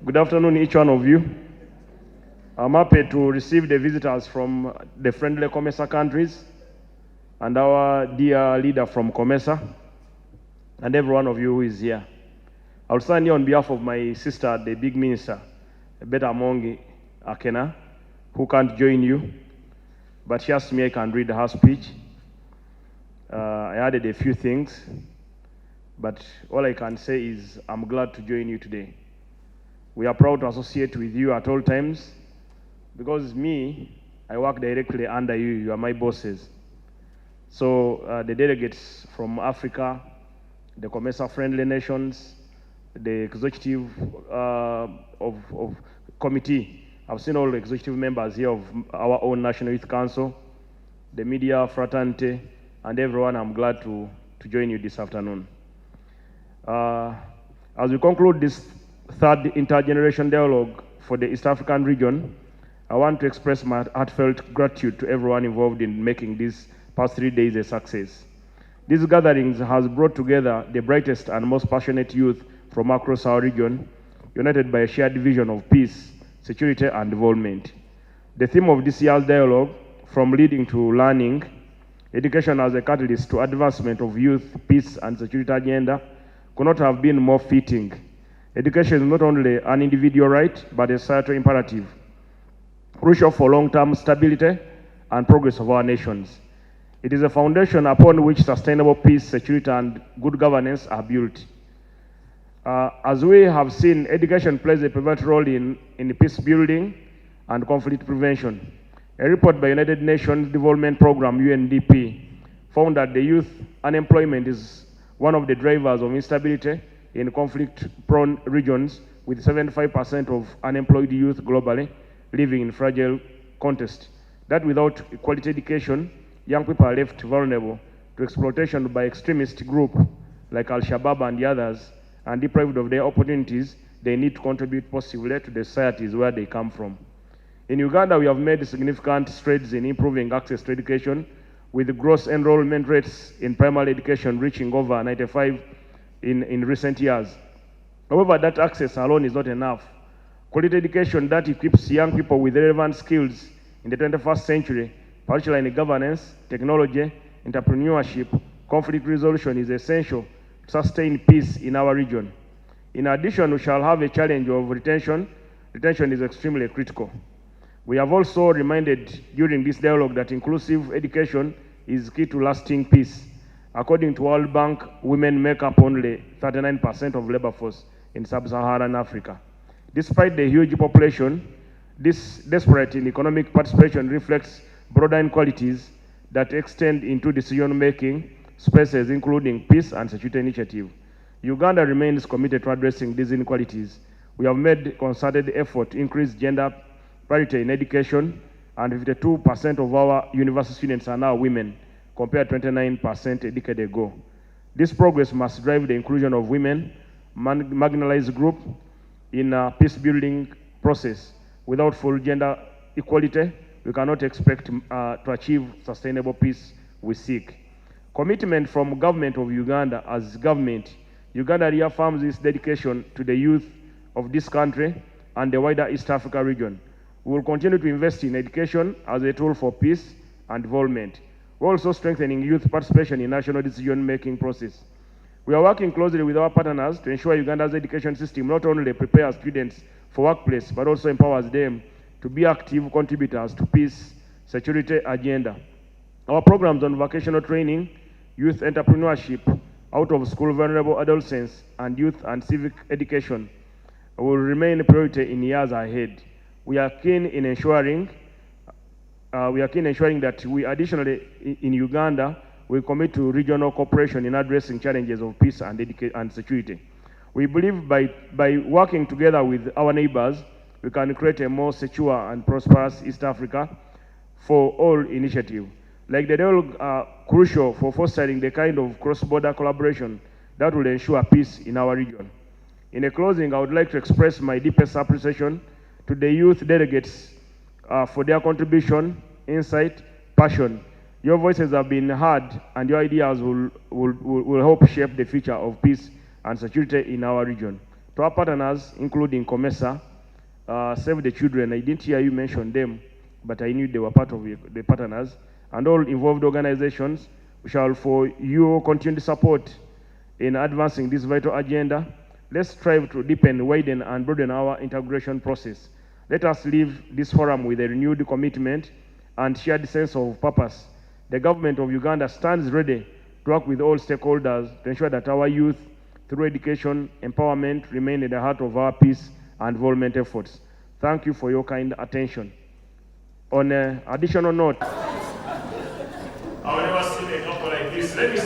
Good afternoon, each one of you. I'm happy to receive the visitors from the friendly COMESA countries and our dear leader from COMESA and every one of you who is here. I'll stand here on behalf of my sister, the big minister, Beta Mongi Akena, who can't join you, but she asked me I can read her speech. I added a few things, but all I can say is I'm glad to join you today. We are proud to associate with you at all times because I work directly under you. You are my bosses. So the delegates from Africa, the COMESA-friendly nations, the executive of committee. I've seen all the executive members here of our own National Youth Council, the media fraternity, and everyone. I'm glad to join you this afternoon. As we conclude this third intergeneration dialogue for the East African region, I want to express my heartfelt gratitude to everyone involved in making these past 3 days a success. These gatherings has brought together the brightest and most passionate youth from across our region, united by a shared vision of peace, security, and development. The theme of this year's dialogue, from leading to learning, education as a catalyst to advancement of youth, peace, and security agenda, could not have been more fitting. Education is not only an individual right, but a societal imperative, crucial for long-term stability and progress of our nations. It is a foundation upon which sustainable peace, security, and good governance are built. As we have seen, education plays a pivotal role in peace building and conflict prevention. A report by United Nations Development Programme, UNDP, found that the youth unemployment is one of the drivers of instability in conflict-prone regions, with 75% of unemployed youth globally living in fragile context. That without quality education, young people are left vulnerable to exploitation by extremist groups like Al-Shabaab and the others, and deprived of their opportunities they need to contribute positively to the societies where they come from. In Uganda, we have made significant strides in improving access to education, with gross enrollment rates in primary education reaching over 95 in recent years. However, that access alone is not enough. Quality education that equips young people with relevant skills in the 21st century, particularly in governance, technology, entrepreneurship, conflict resolution, is essential to sustain peace in our region. In addition, we shall have a challenge of retention. Retention is extremely critical. We have also reminded during this dialogue that inclusive education is key to lasting peace. According to World Bank, women make up only 39% of labor force in sub-Saharan Africa. Despite the huge population, this disparity in economic participation reflects broader inequalities that extend into decision-making spaces, including peace and security initiative. Uganda remains committed to addressing these inequalities. We have made concerted effort to increase gender parity in education, and 52% of our university students are now women, compared to 29% a decade ago. This progress must drive the inclusion of women, marginalized groups, in a peace-building process. Without full gender equality, we cannot expect to achieve sustainable peace we seek. Commitment from government of Uganda as government, Uganda reaffirms its dedication to the youth of this country and the wider East Africa region. We will continue to invest in education as a tool for peace and development. We're also strengthening youth participation in national decision-making process. We are working closely with our partners to ensure Uganda's education system not only prepares students for workplace, but also empowers them to be active contributors to peace, security agenda. Our programs on vocational training, youth entrepreneurship, out-of-school vulnerable adolescents, and youth and civic education will remain a priority in years ahead. We are keen in ensuring that we additionally in Uganda we commit to regional cooperation in addressing challenges of peace and security. We believe by working together with our neighbors, we can create a more secure and prosperous East Africa for all initiatives. Like the dialogue are crucial for fostering the kind of cross-border collaboration that will ensure peace in our region. In a closing, I would like to express my deepest appreciation to the youth delegates for their contribution, insight, passion. Your voices have been heard, and your ideas will help shape the future of peace and security in our region. To our partners, including COMESA, Save the Children, I didn't hear you mention them, but I knew they were part of the partners, and all involved organizations, we shall for your continued support in advancing this vital agenda. Let's strive to deepen, widen, and broaden our integration process. Let us leave this forum with a renewed commitment and shared sense of purpose. The government of Uganda stands ready to work with all stakeholders to ensure that our youth, through education, empowerment, remain at the heart of our peace and development efforts. Thank you for your kind attention. On an additional note, I will never seen a couple like this. Let me